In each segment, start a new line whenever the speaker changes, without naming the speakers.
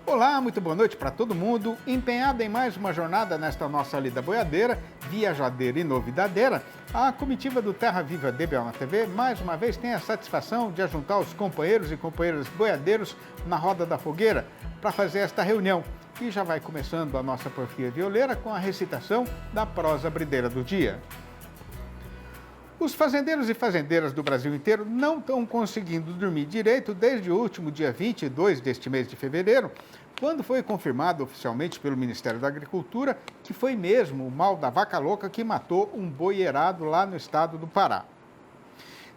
Olá, muito boa noite para todo mundo. Empenhado em mais uma jornada nesta nossa lida boiadeira, viajadeira e novidadeira, a comitiva do Terra Viva DBO na TV mais uma vez tem a satisfação de ajuntar os companheiros e companheiras boiadeiros na roda da fogueira para fazer esta reunião. E já vai começando a nossa porfia violeira com a recitação da prosa brideira do dia. Os fazendeiros e fazendeiras do Brasil inteiro não estão conseguindo dormir direito desde o último dia 22 deste mês de fevereiro, quando foi confirmado oficialmente pelo Ministério da Agricultura que foi mesmo o mal da vaca louca que matou um boi eirado lá no estado do Pará.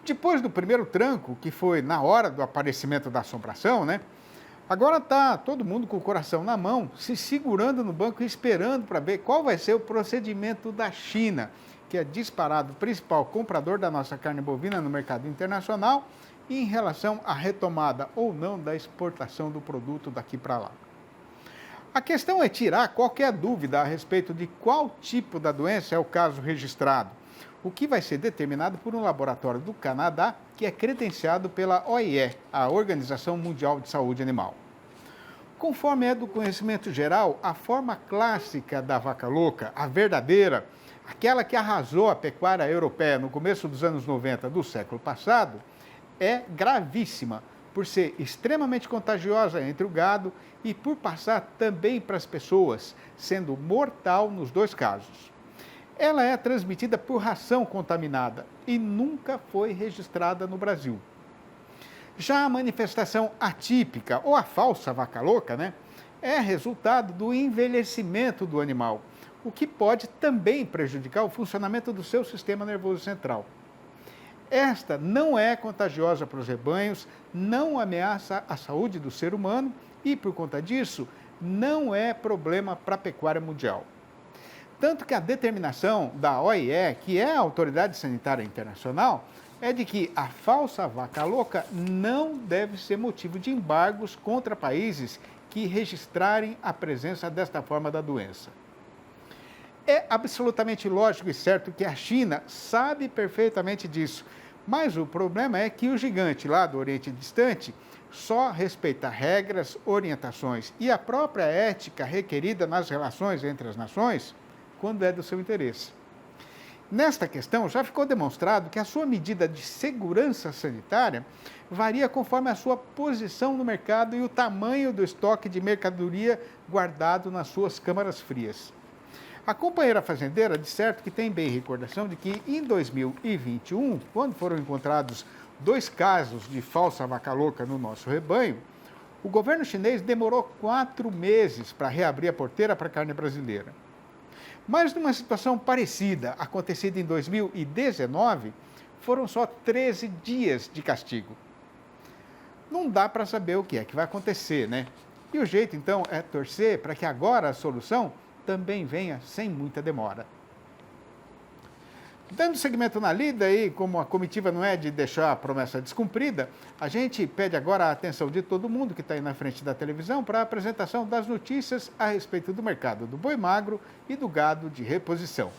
Depois do primeiro tranco, que foi na hora do aparecimento da assombração, agora está todo mundo com o coração na mão, se segurando no banco e esperando para ver qual vai ser o procedimento da China, que é disparado o principal comprador da nossa carne bovina no mercado internacional, e em relação à retomada ou não da exportação do produto daqui para lá. A questão é tirar qualquer dúvida a respeito de qual tipo da doença é o caso registrado, o que vai ser determinado por um laboratório do Canadá que é credenciado pela OIE, a Organização Mundial de Saúde Animal. Conforme é do conhecimento geral, a forma clássica da vaca louca, a verdadeira, aquela que arrasou a pecuária europeia no começo dos anos 90 do século passado, é gravíssima, por ser extremamente contagiosa entre o gado e por passar também para as pessoas, sendo mortal nos dois casos. Ela é transmitida por ração contaminada e nunca foi registrada no Brasil. Já a manifestação atípica, ou a falsa vaca louca, é resultado do envelhecimento do animal, o que pode também prejudicar o funcionamento do seu sistema nervoso central. Esta não é contagiosa para os rebanhos, não ameaça a saúde do ser humano e, por conta disso, não é problema para a pecuária mundial. Tanto que a determinação da OIE, que é a Autoridade Sanitária Internacional, é de que a falsa vaca louca não deve ser motivo de embargos contra países que registrarem a presença desta forma da doença. É absolutamente lógico e certo que a China sabe perfeitamente disso, mas o problema é que o gigante lá do Oriente Distante só respeita regras, orientações e a própria ética requerida nas relações entre as nações quando é do seu interesse. Nesta questão, já ficou demonstrado que a sua medida de segurança sanitária varia conforme a sua posição no mercado e o tamanho do estoque de mercadoria guardado nas suas câmaras frias. A companheira fazendeira de certo que tem bem recordação de que em 2021, quando foram encontrados 2 casos de falsa vaca louca no nosso rebanho, o governo chinês demorou 4 meses para reabrir a porteira para a carne brasileira. Mas numa situação parecida, acontecida em 2019, foram só 13 dias de castigo. Não dá para saber o que é que vai acontecer, E o jeito, então, é torcer para que agora a solução também venha sem muita demora. Dando seguimento na lida e como a comitiva não é de deixar a promessa descumprida, a gente pede agora a atenção de todo mundo que está aí na frente da televisão para a apresentação das notícias a respeito do mercado do boi magro e do gado de reposição.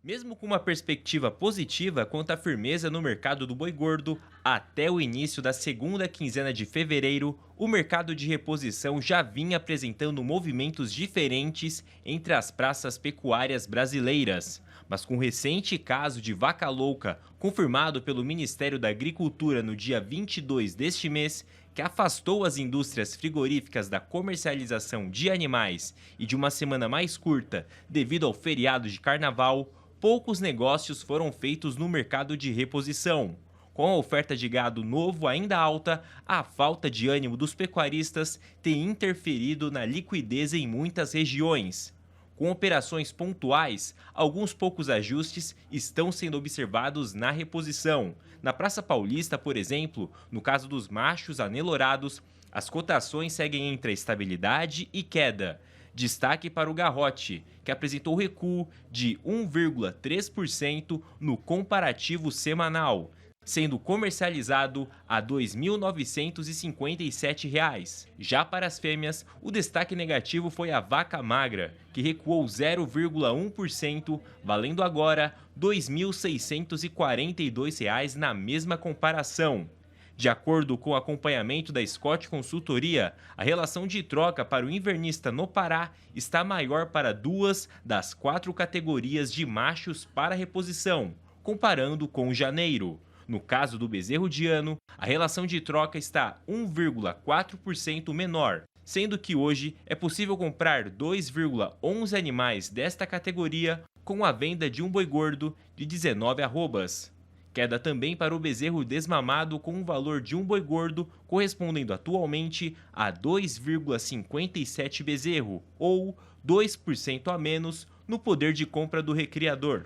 Mesmo com uma perspectiva positiva quanto à firmeza no mercado do boi gordo, até o início da segunda quinzena de fevereiro, o mercado de reposição já vinha apresentando movimentos diferentes entre as praças pecuárias brasileiras. Mas com o recente caso de vaca louca, confirmado pelo Ministério da Agricultura no dia 22 deste mês, que afastou as indústrias frigoríficas da comercialização de animais e de uma semana mais curta devido ao feriado de carnaval, poucos negócios foram feitos no mercado de reposição. Com a oferta de gado novo ainda alta, a falta de ânimo dos pecuaristas tem interferido na liquidez em muitas regiões. Com operações pontuais, alguns poucos ajustes estão sendo observados na reposição. Na Praça Paulista, por exemplo, no caso dos machos anelorados, as cotações seguem entre a estabilidade e queda. Destaque para o garrote, que apresentou recuo de 1,3% no comparativo semanal, sendo comercializado a R$ 2.957. Já para as fêmeas, o destaque negativo foi a vaca magra, que recuou 0,1%, valendo agora R$ 2.642 na mesma comparação. De acordo com o acompanhamento da Scott Consultoria, a relação de troca para o invernista no Pará está maior para 2 das 4 categorias de machos para reposição, comparando com janeiro. No caso do bezerro de ano, a relação de troca está 1,4% menor, sendo que hoje é possível comprar 2,11 animais desta categoria com a venda de um boi gordo de 19 arrobas. Queda também para o bezerro desmamado com um valor de um boi gordo correspondendo atualmente a 2,57 bezerro, ou 2% a menos no poder de compra do recriador.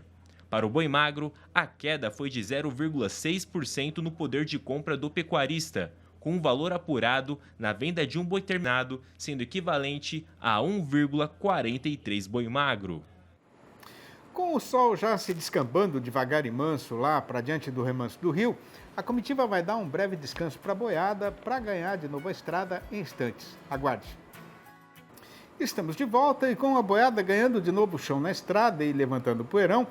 Para o boi magro, a queda foi de 0,6% no poder de compra do pecuarista, com um valor apurado na venda de um boi terminado, sendo equivalente a 1,43 boi magro.
Com o sol já se descambando devagar e manso lá para diante do remanso do rio, a comitiva vai dar um breve descanso para a boiada para ganhar de novo a estrada em instantes. Aguarde. Estamos de volta e com a boiada ganhando de novo o chão na estrada e levantando o poeirão,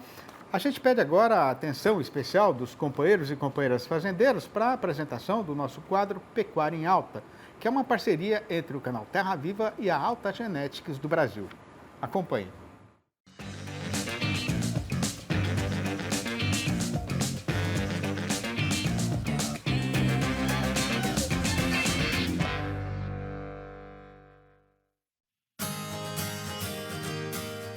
a gente pede agora a atenção especial dos companheiros e companheiras fazendeiros para a apresentação do nosso quadro Pecuária em Alta, que é uma parceria entre o canal Terra Viva e a Alta Genetics do Brasil. Acompanhe.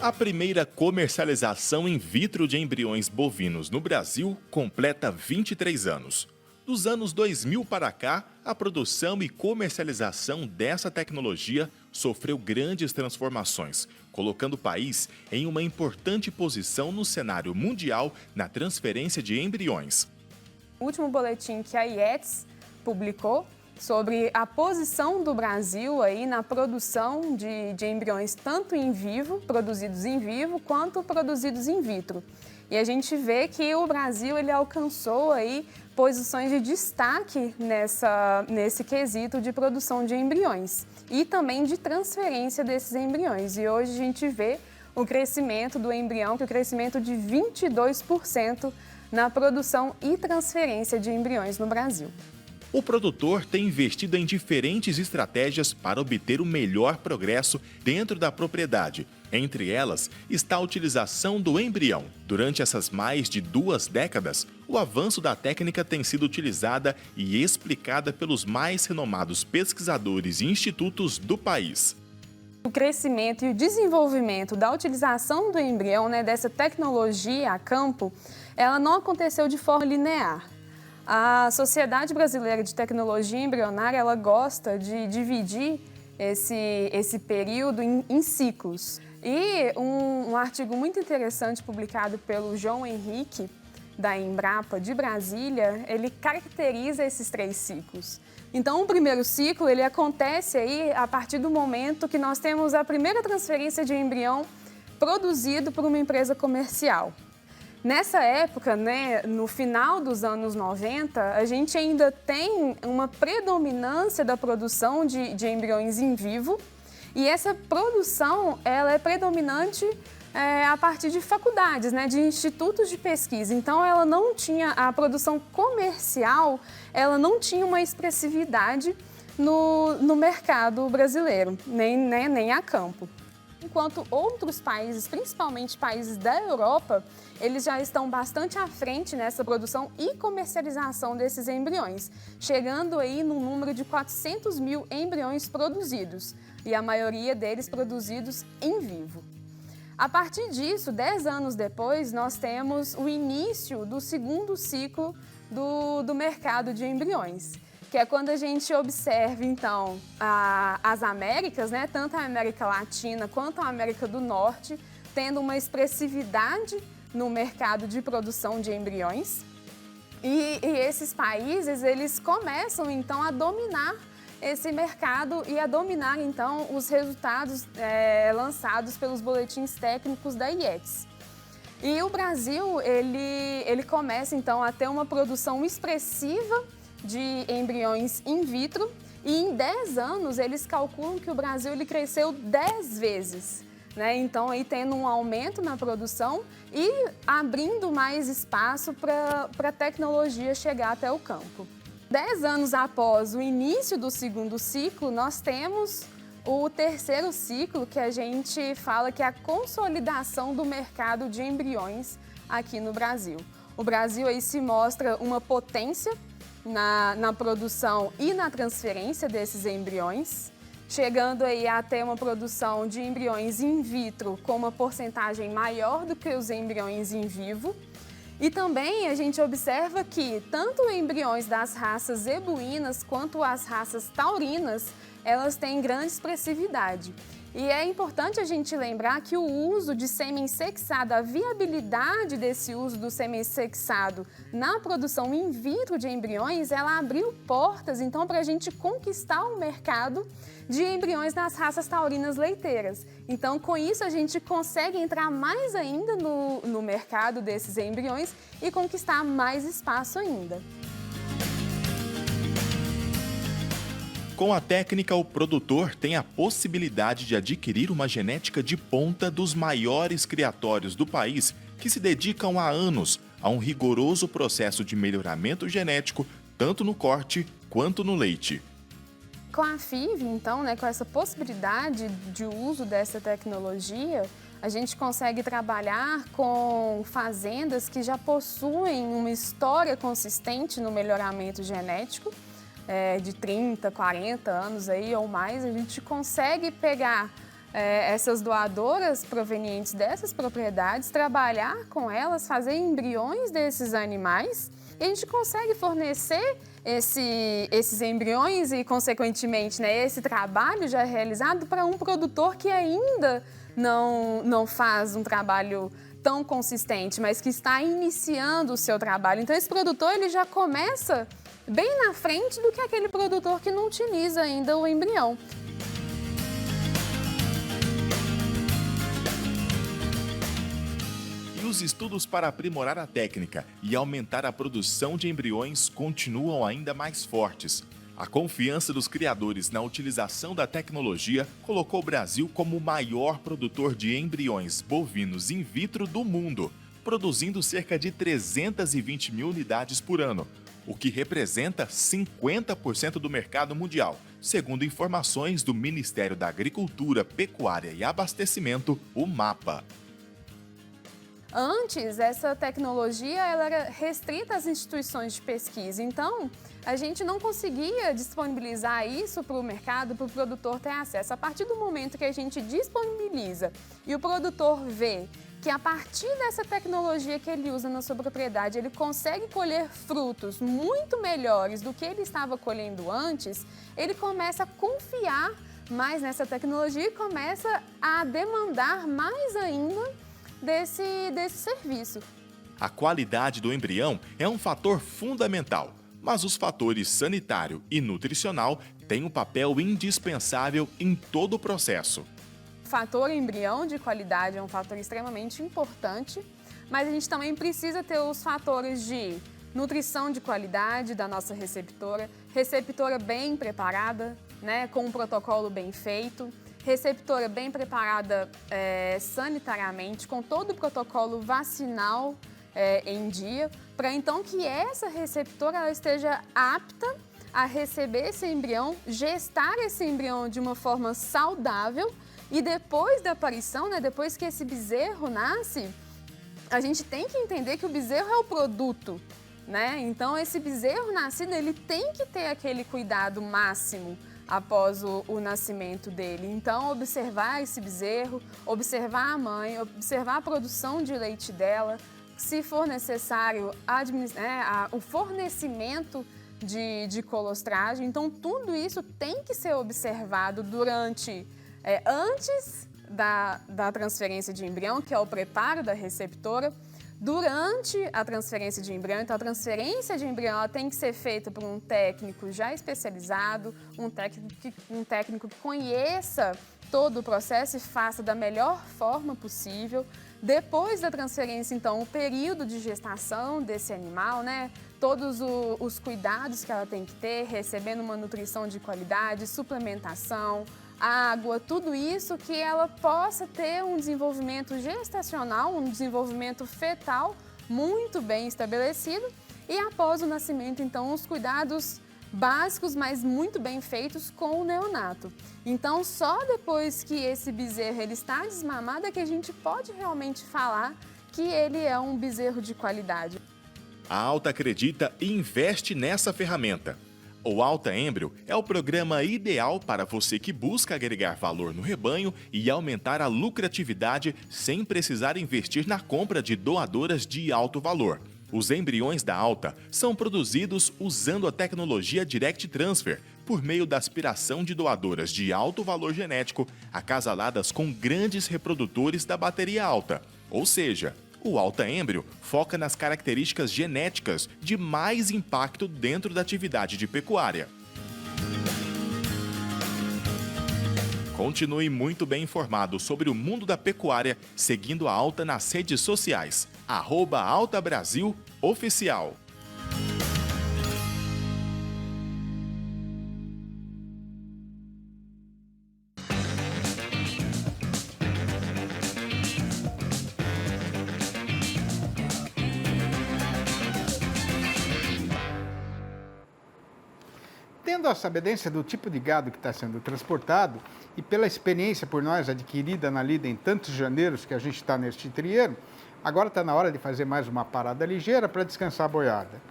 A primeira comercialização in vitro de embriões bovinos no Brasil completa 23 anos. Dos anos 2000 para cá, a produção e comercialização dessa tecnologia sofreu grandes transformações, colocando o país em uma importante posição no cenário mundial na transferência de embriões.
O último boletim que a IETS publicou sobre a posição do Brasil aí na produção de embriões tanto em vivo, produzidos em vivo, quanto produzidos in vitro. E a gente vê que o Brasil ele alcançou aí posições de destaque nesse quesito de produção de embriões e também de transferência desses embriões. E hoje a gente vê o crescimento do embrião, que é o crescimento de 22% na produção e transferência de embriões no Brasil.
O produtor tem investido em diferentes estratégias para obter o melhor progresso dentro da propriedade. Entre elas está a utilização do embrião. Durante essas mais de 2 décadas, o avanço da técnica tem sido utilizada e explicada pelos mais renomados pesquisadores e institutos do país.
O crescimento e o desenvolvimento da utilização do embrião, dessa tecnologia a campo, ela não aconteceu de forma linear. A Sociedade Brasileira de Tecnologia Embrionária, ela gosta de dividir esse período em ciclos. E um artigo muito interessante publicado pelo João Henrique, da Embrapa de Brasília, ele caracteriza esses 3 ciclos. Então, o primeiro ciclo, ele acontece aí a partir do momento que nós temos a primeira transferência de embrião produzido por uma empresa comercial. Nessa época, no final dos anos 90, a gente ainda tem uma predominância da produção de embriões em vivo e essa produção ela é predominante a partir de faculdades, de institutos de pesquisa. Então, ela não tinha, a produção comercial, ela não tinha uma expressividade no mercado brasileiro, nem a campo. Enquanto outros países, principalmente países da Europa, eles já estão bastante à frente nessa produção e comercialização desses embriões, chegando aí num número de 400 mil embriões produzidos, e a maioria deles produzidos em vivo. A partir disso, 10 anos depois, nós temos o início do segundo ciclo do mercado de embriões, que é quando a gente observa, então, as Américas, tanto a América Latina quanto a América do Norte, tendo uma expressividade no mercado de produção de embriões. E esses países, eles começam, então, a dominar esse mercado e a dominar, então, os resultados lançados pelos boletins técnicos da IETS. E o Brasil, ele começa, então, a ter uma produção expressiva de embriões in vitro e em 10 anos eles calculam que o Brasil ele cresceu 10 vezes. Então, aí tendo um aumento na produção e abrindo mais espaço para a tecnologia chegar até o campo. 10 anos após o início do segundo ciclo, nós temos o terceiro ciclo, que a gente fala que é a consolidação do mercado de embriões aqui no Brasil. O Brasil aí se mostra uma potência na produção e na transferência desses embriões, chegando aí a ter uma produção de embriões in vitro com uma porcentagem maior do que os embriões in vivo. E também a gente observa que tanto embriões das raças zebuínas quanto as raças taurinas, elas têm grande expressividade. E é importante a gente lembrar que o uso de sêmen sexado, a viabilidade desse uso do sêmen sexado na produção in vitro de embriões, ela abriu portas, então, para a gente conquistar o mercado de embriões das raças taurinas leiteiras. Então, com isso, a gente consegue entrar mais ainda no mercado desses embriões e conquistar mais espaço ainda.
Com a técnica, o produtor tem a possibilidade de adquirir uma genética de ponta dos maiores criatórios do país que se dedicam há anos a um rigoroso processo de melhoramento genético, tanto no corte quanto no leite.
Com a FIV, então, com essa possibilidade de uso dessa tecnologia, a gente consegue trabalhar com fazendas que já possuem uma história consistente no melhoramento genético, de 30, 40 anos aí ou mais. A gente consegue pegar essas doadoras provenientes dessas propriedades, trabalhar com elas, fazer embriões desses animais, e a gente consegue fornecer esses embriões e, consequentemente, esse trabalho já realizado para um produtor que ainda não faz um trabalho tão consistente, mas que está iniciando o seu trabalho. Então, esse produtor ele já começa bem na frente do que aquele produtor que não utiliza ainda o embrião.
E os estudos para aprimorar a técnica e aumentar a produção de embriões continuam ainda mais fortes. A confiança dos criadores na utilização da tecnologia colocou o Brasil como o maior produtor de embriões bovinos in vitro do mundo, produzindo cerca de 320 mil unidades por ano, o que representa 50% do mercado mundial, segundo informações do Ministério da Agricultura, Pecuária e Abastecimento, o MAPA.
Antes, essa tecnologia ela era restrita às instituições de pesquisa, então a gente não conseguia disponibilizar isso para o mercado, para o produtor ter acesso. A partir do momento que a gente disponibiliza e o produtor vê que a partir dessa tecnologia que ele usa na sua propriedade, ele consegue colher frutos muito melhores do que ele estava colhendo antes, ele começa a confiar mais nessa tecnologia e começa a demandar mais ainda desse serviço.
A qualidade do embrião é um fator fundamental, mas os fatores sanitário e nutricional têm um papel indispensável em todo o processo.
O fator embrião de qualidade é um fator extremamente importante, mas a gente também precisa ter os fatores de nutrição de qualidade da nossa receptora bem preparada, com um protocolo bem feito, receptora bem preparada sanitariamente, com todo o protocolo vacinal em dia, para então que essa receptora ela esteja apta a receber esse embrião, gestar esse embrião de uma forma saudável e depois da aparição, depois que esse bezerro nasce, a gente tem que entender que o bezerro é o produto, Então esse bezerro nascido ele tem que ter aquele cuidado máximo após o nascimento dele. Então, observar esse bezerro, observar a mãe, observar a produção de leite dela, se for necessário, o fornecimento de colostragem. Então, tudo isso tem que ser observado antes da transferência de embrião, que é o preparo da receptora, durante a transferência de embrião. Então, a transferência de embrião ela tem que ser feita por um técnico já especializado, um técnico que conheça todo o processo e faça da melhor forma possível. Depois da transferência, então, o período de gestação desse animal, todos os cuidados que ela tem que ter, recebendo uma nutrição de qualidade, suplementação, água, tudo isso que ela possa ter um desenvolvimento gestacional, um desenvolvimento fetal muito bem estabelecido. E após o nascimento, então, os cuidados básicos, mas muito bem feitos com o neonato. Então, só depois que esse bezerro ele está desmamado é que a gente pode realmente falar que ele é um bezerro de qualidade.
A Alta acredita e investe nessa ferramenta. O Alta Embrio é o programa ideal para você que busca agregar valor no rebanho e aumentar a lucratividade sem precisar investir na compra de doadoras de alto valor. Os embriões da Alta são produzidos usando a tecnologia Direct Transfer, por meio da aspiração de doadoras de alto valor genético acasaladas com grandes reprodutores da bateria alta. Ou seja, o Alta Embrio foca nas características genéticas de mais impacto dentro da atividade de pecuária. Continue muito bem informado sobre o mundo da pecuária seguindo a Alta nas redes sociais. @AltaBrasilOficial.
Tendo a sabedência do tipo de gado que está sendo transportado e pela experiência por nós adquirida na lida em tantos janeiros que a gente está neste trieiro, agora está na hora de fazer mais uma parada ligeira para descansar a boiada.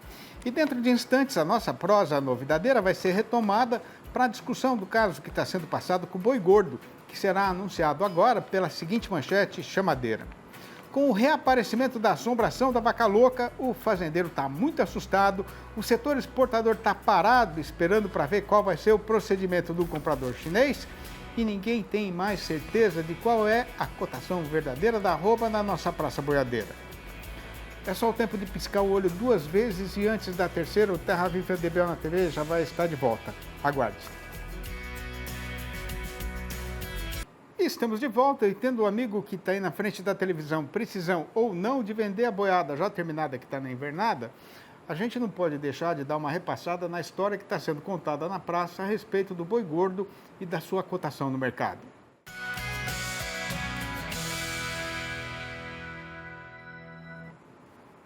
E dentro de instantes a nossa prosa novidadeira vai ser retomada para a discussão do caso que está sendo passado com o boi gordo, que será anunciado agora pela seguinte manchete chamadeira. Com o reaparecimento da assombração da vaca louca, o fazendeiro está muito assustado, o setor exportador está parado esperando para ver qual vai ser o procedimento do comprador chinês e ninguém tem mais certeza de qual é a cotação verdadeira da arroba na nossa praça boiadeira. É só o tempo de piscar o olho 2 vezes e antes da terceira o Terra Viva DBO na TV já vai estar de volta. Aguarde. Estamos de volta e tendo um amigo que está aí na frente da televisão, precisão ou não de vender a boiada já terminada que está na invernada, a gente não pode deixar de dar uma repassada na história que está sendo contada na praça a respeito do boi gordo e da sua cotação no mercado.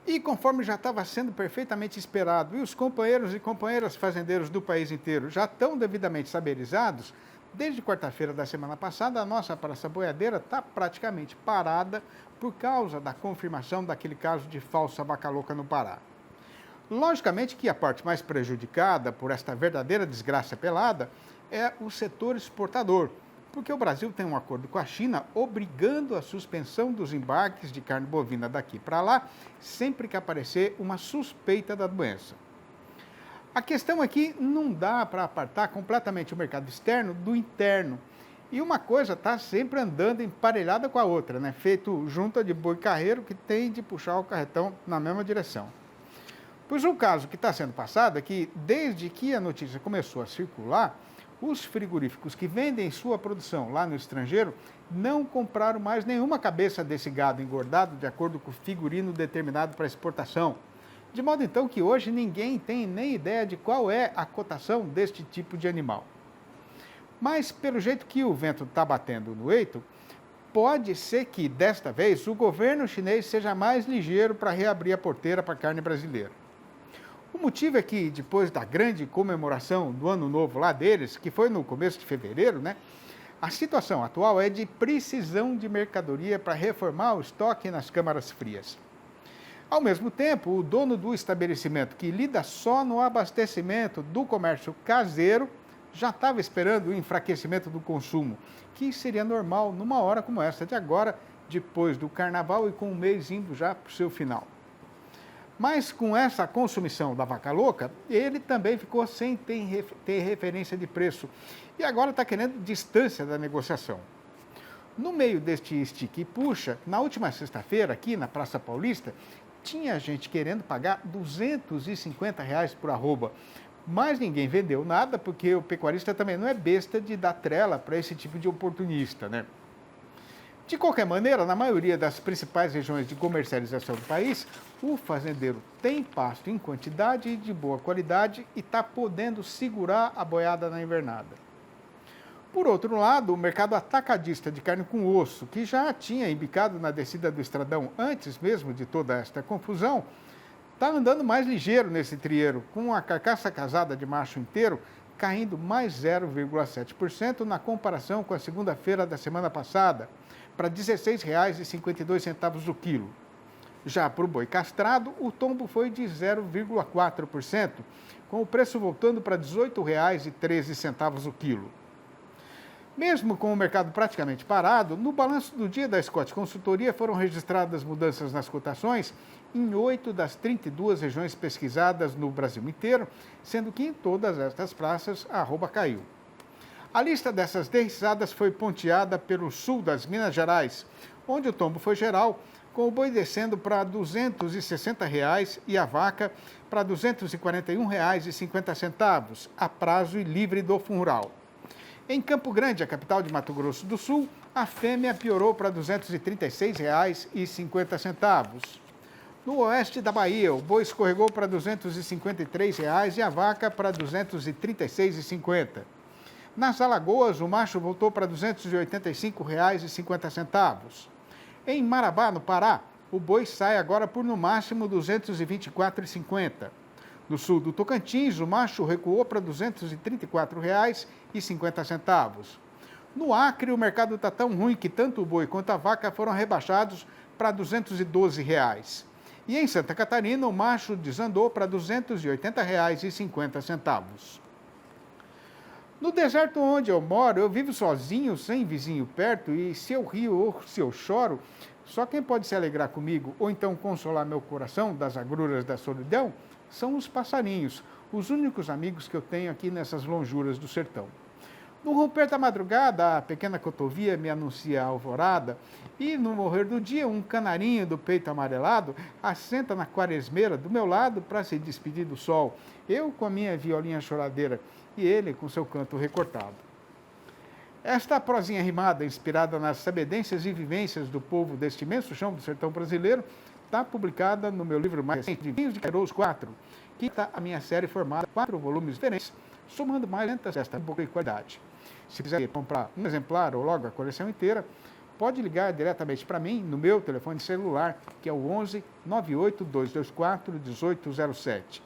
E conforme já estava sendo perfeitamente esperado, e os companheiros e companheiras fazendeiros do país inteiro já estão devidamente saberizados, desde quarta-feira da semana passada, a nossa praça boiadeira está praticamente parada por causa da confirmação daquele caso de falsa vaca louca no Pará. Logicamente que a parte mais prejudicada por esta verdadeira desgraça pelada é o setor exportador, porque o Brasil tem um acordo com a China obrigando a suspensão dos embarques de carne bovina daqui para lá, sempre que aparecer uma suspeita da doença. A questão aqui não dá para apartar completamente o mercado externo do interno. E uma coisa está sempre andando emparelhada com a outra, né? Feito junta de boi carreiro que tem de puxar o carretão na mesma direção. Pois o caso que está sendo passado é que, desde que a notícia começou a circular, os frigoríficos que vendem sua produção lá no estrangeiro não compraram mais nenhuma cabeça desse gado engordado de acordo com o figurino determinado para exportação. De modo então que hoje ninguém tem nem ideia de qual é a cotação deste tipo de animal. Mas pelo jeito que o vento está batendo no eito, pode ser que desta vez o governo chinês seja mais ligeiro para reabrir a porteira para a carne brasileira. O motivo é que depois da grande comemoração do ano novo lá deles, que foi no começo de fevereiro, né? A situação atual é de precisão de mercadoria para reformar o estoque nas câmaras frias. Ao mesmo tempo, o dono do estabelecimento, que lida só no abastecimento do comércio caseiro, já estava esperando o enfraquecimento do consumo, que seria normal numa hora como esta de agora, depois do carnaval e com o mês indo já para o seu final. Mas com essa consumição da vaca louca, ele também ficou sem ter referência de preço e agora está querendo distância da negociação. No meio deste estique e puxa, na última sexta-feira, aqui na Praça Paulista, tinha gente querendo pagar R$ 250 por arroba, mas ninguém vendeu nada porque o pecuarista também não é besta de dar trela para esse tipo de oportunista, né? De qualquer maneira, na maioria das principais regiões de comercialização do país, o fazendeiro tem pasto em quantidade e de boa qualidade e está podendo segurar a boiada na invernada. Por outro lado, o mercado atacadista de carne com osso, que já tinha embicado na descida do Estradão antes mesmo de toda esta confusão, está andando mais ligeiro nesse trieiro, com a carcaça casada de macho inteiro caindo mais 0,7% na comparação com a segunda-feira da semana passada, para R$ 16,52 o quilo. Já para o boi castrado, o tombo foi de 0,4%, com o preço voltando para R$ 18,13 o quilo. Mesmo com o mercado praticamente parado, no balanço do dia da Scott Consultoria foram registradas mudanças nas cotações em 8 das 32 regiões pesquisadas no Brasil inteiro, sendo que em todas estas praças a arroba caiu. A lista dessas derriçadas foi ponteada pelo sul das Minas Gerais, onde o tombo foi geral, com o boi descendo para R$ 260,00 e a vaca para R$ 241,50, a prazo e livre do FUNRURAL. Em Campo Grande, a capital de Mato Grosso do Sul, a fêmea piorou para R$ 236,50. No oeste da Bahia, o boi escorregou para R$ 253,00 e a vaca para R$ 236,50. Nas Alagoas, o macho voltou para R$ 285,50. Em Marabá, no Pará, o boi sai agora por no máximo R$ 224,50. No sul do Tocantins, o macho recuou para R$ 234,50. No Acre, o mercado está tão ruim que tanto o boi quanto a vaca foram rebaixados para R$ 212,00. E em Santa Catarina, o macho desandou para R$ 280,50. No deserto onde eu moro, eu vivo sozinho, sem vizinho perto, e se eu rio ou se eu choro, só quem pode se alegrar comigo ou então consolar meu coração das agruras da solidão são os passarinhos, os únicos amigos que eu tenho aqui nessas lonjuras do sertão. No romper da madrugada, a pequena cotovia me anuncia a alvorada e, no morrer do dia, um canarinho do peito amarelado assenta na quaresmeira do meu lado para se despedir do sol, eu com a minha violinha choradeira e ele com seu canto recortado. Esta prosinha rimada, inspirada nas sabedências e vivências do povo deste imenso chão do sertão brasileiro, está publicada no meu livro mais recente, Vinhos de Queiroz 4, que está a minha série formada em 4 volumes diferentes, somando mais lentas desta boa qualidade. Se quiser comprar um exemplar ou logo a coleção inteira, pode ligar diretamente para mim no meu telefone celular, que é o 11 98 224 1807.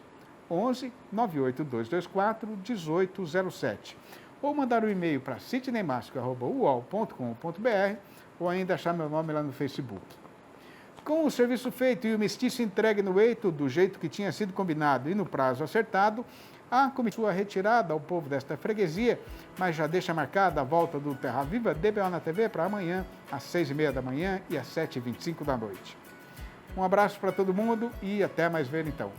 11 98 224 1807. Ou mandar um e-mail para sidneymasco@uol.com.br ou ainda achar meu nome lá no Facebook. Com o serviço feito e o mestiço entregue no eito do jeito que tinha sido combinado e no prazo acertado, a comitiva retirada ao povo desta freguesia, mas já deixa marcada a volta do Terra Viva DBO na TV para amanhã, às 6h30 da manhã e às 7h25 da noite. Um abraço para todo mundo e até mais ver então.